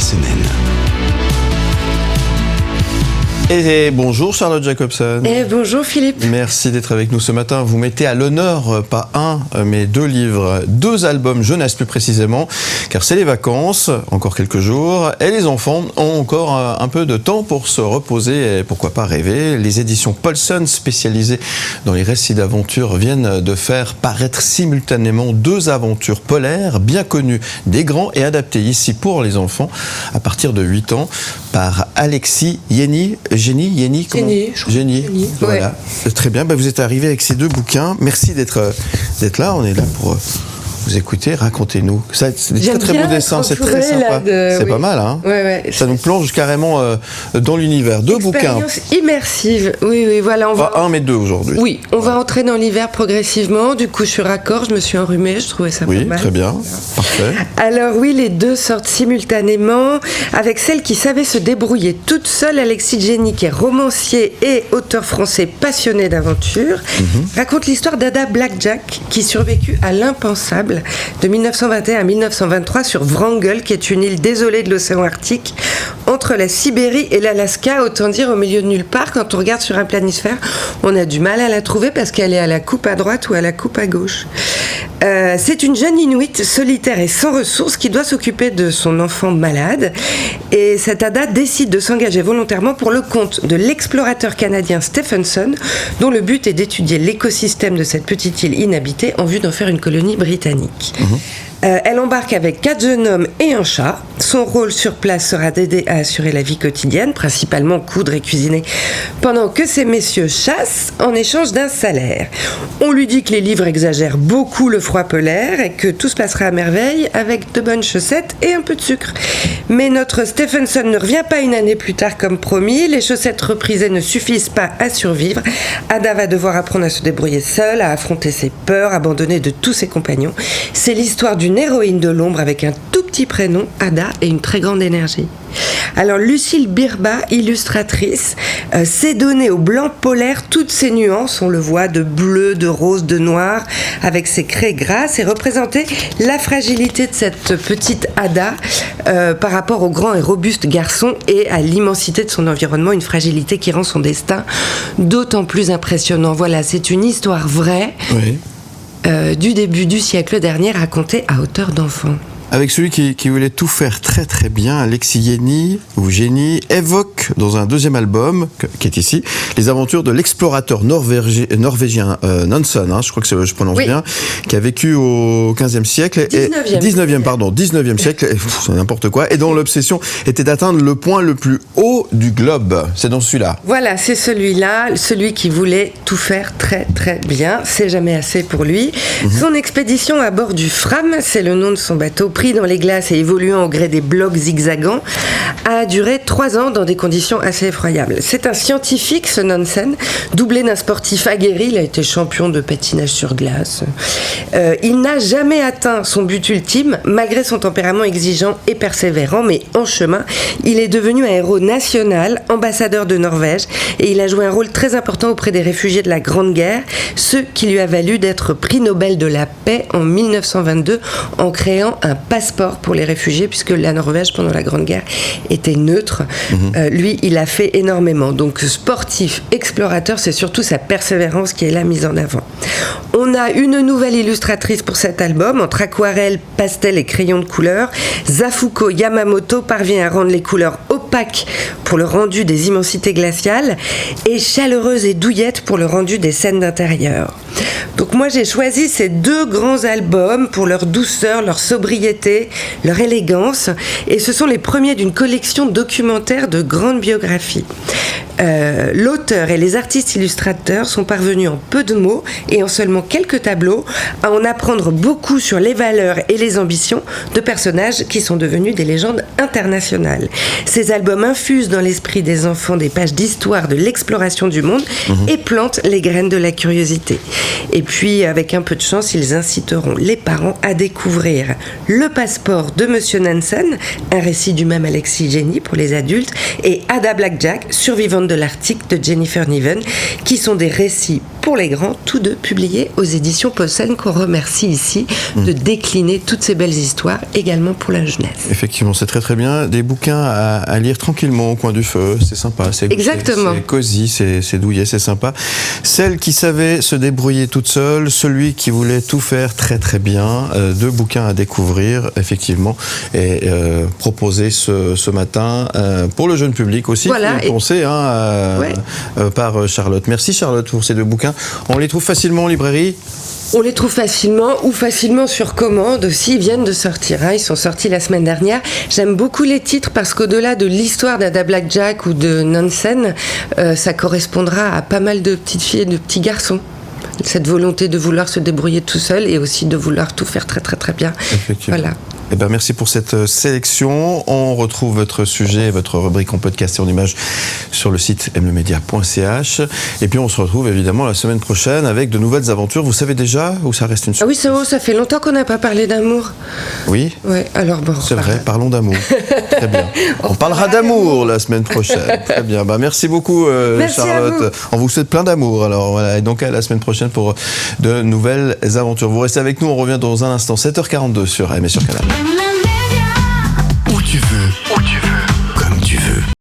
personnelle. Et bonjour Charlotte Jacobson. Et bonjour Philippe. Merci d'être avec nous ce matin. Vous mettez à l'honneur, pas un, mais 2 livres, 2 albums jeunesse plus précisément, car c'est les vacances, encore quelques jours, et les enfants ont encore un peu de temps pour se reposer et pourquoi pas rêver. Les éditions Paulson, spécialisées dans les récits d'aventure, viennent de faire paraître simultanément 2 aventures polaires bien connues des grands et adaptées ici pour les enfants à partir de 8 ans par Alexis Jenny, voilà. Ouais. Très bien, vous êtes arrivé avec ces 2 bouquins. Merci d'être là. On est là pour vous écouter. Racontez-nous. C'est des très beaux dessins, c'est très sympa. C'est pas mal, hein. Ouais, ça nous plonge carrément dans l'univers. 2 bouquins. Expérience immersive. Oui, voilà. On va... Pas un, mais 2 aujourd'hui. Oui, on va entrer dans l'hiver progressivement. Du coup, je suis raccord, je me suis enrhumée, je trouvais ça pas mal. Oui, très bien. Parfait. Alors oui, les 2 sortent simultanément avec celle qui savait se débrouiller toute seule. Alexis Jenny, qui est romancier et auteur français passionné d'aventure, raconte l'histoire d'Ada Blackjack qui survécut à l'impensable de 1921 à 1923 sur Wrangel, qui est une île désolée de l'océan Arctique entre la Sibérie et l'Alaska, autant dire au milieu de nulle part. Quand on regarde sur un planisphère, on a du mal à la trouver parce qu'elle est à la coupe à droite ou à la coupe à gauche. C'est une jeune Inuit solitaire et sans ressources qui doit s'occuper de son enfant malade, et cette Ada décide de s'engager volontairement pour le compte de l'explorateur canadien Stephenson, dont le but est d'étudier l'écosystème de cette petite île inhabitée en vue d'en faire une colonie britannique. Elle embarque avec 4 jeunes hommes et un chat. Son rôle sur place sera d'aider à assurer la vie quotidienne, principalement coudre et cuisiner, pendant que ces messieurs chassent en échange d'un salaire. On lui dit que les livres exagèrent beaucoup le froid polaire et que tout se passera à merveille avec de bonnes chaussettes et un peu de sucre. Mais notre Stephenson ne revient pas une année plus tard comme promis. Les chaussettes reprisées ne suffisent pas à survivre. Ada va devoir apprendre à se débrouiller seule, à affronter ses peurs, abandonnée de tous ses compagnons. C'est l'histoire d'une héroïne de l'ombre avec un tout petit prénom, Ada, et une très grande énergie. Alors Lucille Birba, illustratrice, s'est donnée au blanc polaire toutes ses nuances, on le voit, de bleu, de rose, de noir, avec ses craies grasses, et représenter la fragilité de cette petite Ada par rapport au grand et robuste garçon et à l'immensité de son environnement, une fragilité qui rend son destin d'autant plus impressionnant. Voilà, c'est une histoire vraie. Oui. Du début du siècle dernier, raconté à hauteur d'enfant. Avec celui qui voulait tout faire très très bien, Alexis Jenny, évoque dans un 2e album, qui est ici, les aventures de l'explorateur norvégien Nansen, je crois que je prononce bien, qui a vécu au 15e siècle, 19e siècle, c'est n'importe quoi, et dont l'obsession était d'atteindre le point le plus haut du globe. C'est dans celui-là. Voilà, c'est celui-là, celui qui voulait tout faire très très bien. C'est jamais assez pour lui. Son expédition à bord du Fram, c'est le nom de son bateau, pris dans les glaces et évoluant au gré des blocs zigzagants, a duré 3 ans dans des conditions assez effroyables. C'est un scientifique, ce Nansen, doublé d'un sportif aguerri. Il a été champion de patinage sur glace. Il n'a jamais atteint son but ultime, malgré son tempérament exigeant et persévérant, mais en chemin, il est devenu un héros national, ambassadeur de Norvège, et il a joué un rôle très important auprès des réfugiés de la Grande Guerre, ce qui lui a valu d'être prix Nobel de la paix en 1922 en créant un passeport pour les réfugiés, puisque la Norvège, pendant la Grande Guerre, était neutre. Lui, il a fait énormément. Donc, sportif, explorateur, c'est surtout sa persévérance qui est là mise en avant. On a une nouvelle illustratrice pour cet album, entre aquarelle, pastel et crayon de couleur. Zafuko Yamamoto parvient à rendre les couleurs opaques pour le rendu des immensités glaciales et chaleureuse et douillette pour le rendu des scènes d'intérieur. Donc moi j'ai choisi ces 2 grands albums pour leur douceur, leur sobriété, leur élégance, et ce sont les premiers d'une collection documentaire de grandes biographies. L'auteur et les artistes illustrateurs sont parvenus en peu de mots et en seulement quelques tableaux à en apprendre beaucoup sur les valeurs et les ambitions de personnages qui sont devenus des légendes internationales. Ces albums infusent dans l'esprit des enfants des pages d'histoire de l'exploration du monde et plantent les graines de la curiosité. Et puis, avec un peu de chance, ils inciteront les parents à découvrir Le passeport de Monsieur Nansen, un récit du même Alexis Jenny pour les adultes, et Ada Blackjack, survivante de l'Arctique de Jennifer Niven, qui sont des récits pour les grands, tous deux publiés aux éditions Posen, qu'on remercie ici de décliner toutes ces belles histoires, également pour la jeunesse. Effectivement, c'est très très bien. Des bouquins à lire tranquillement au coin du feu, c'est sympa. Exactement. C'est cosy, c'est douillet, c'est sympa. Celle qui savait se débrouiller toute seule, celui qui voulait tout faire très très bien. Deux bouquins à découvrir, effectivement, et proposés ce matin pour le jeune public aussi, voilà, pensé par Charlotte. Merci Charlotte pour ces deux bouquins. On les trouve facilement en librairie ? On les trouve facilement ou facilement sur commande aussi. Ils viennent de sortir. Ils sont sortis la semaine dernière. J'aime beaucoup les titres parce qu'au-delà de l'histoire d'Ada Blackjack ou de Nansen, ça correspondra à pas mal de petites filles et de petits garçons. Cette volonté de vouloir se débrouiller tout seul et aussi de vouloir tout faire très très très bien. Effectivement. Voilà. Eh ben, merci pour cette sélection. On retrouve votre sujet, votre rubrique en podcast et en images sur le site mlemedia.ch. Et puis on se retrouve évidemment la semaine prochaine avec de nouvelles aventures. Vous savez déjà ou ça reste une surprise ? Ah oui, ça fait longtemps qu'on n'a pas parlé d'amour. Oui ? Ouais, alors bon. C'est vrai, parlons d'amour. Très bien. On parlera d'amour la semaine prochaine. Très bien. Merci beaucoup merci Charlotte. On vous souhaite plein d'amour. Alors voilà, et donc à la semaine prochaine pour de nouvelles aventures. Vous restez avec nous, on revient dans un instant, 7h42 sur AM et sur Canal. Où tu veux, comme tu veux.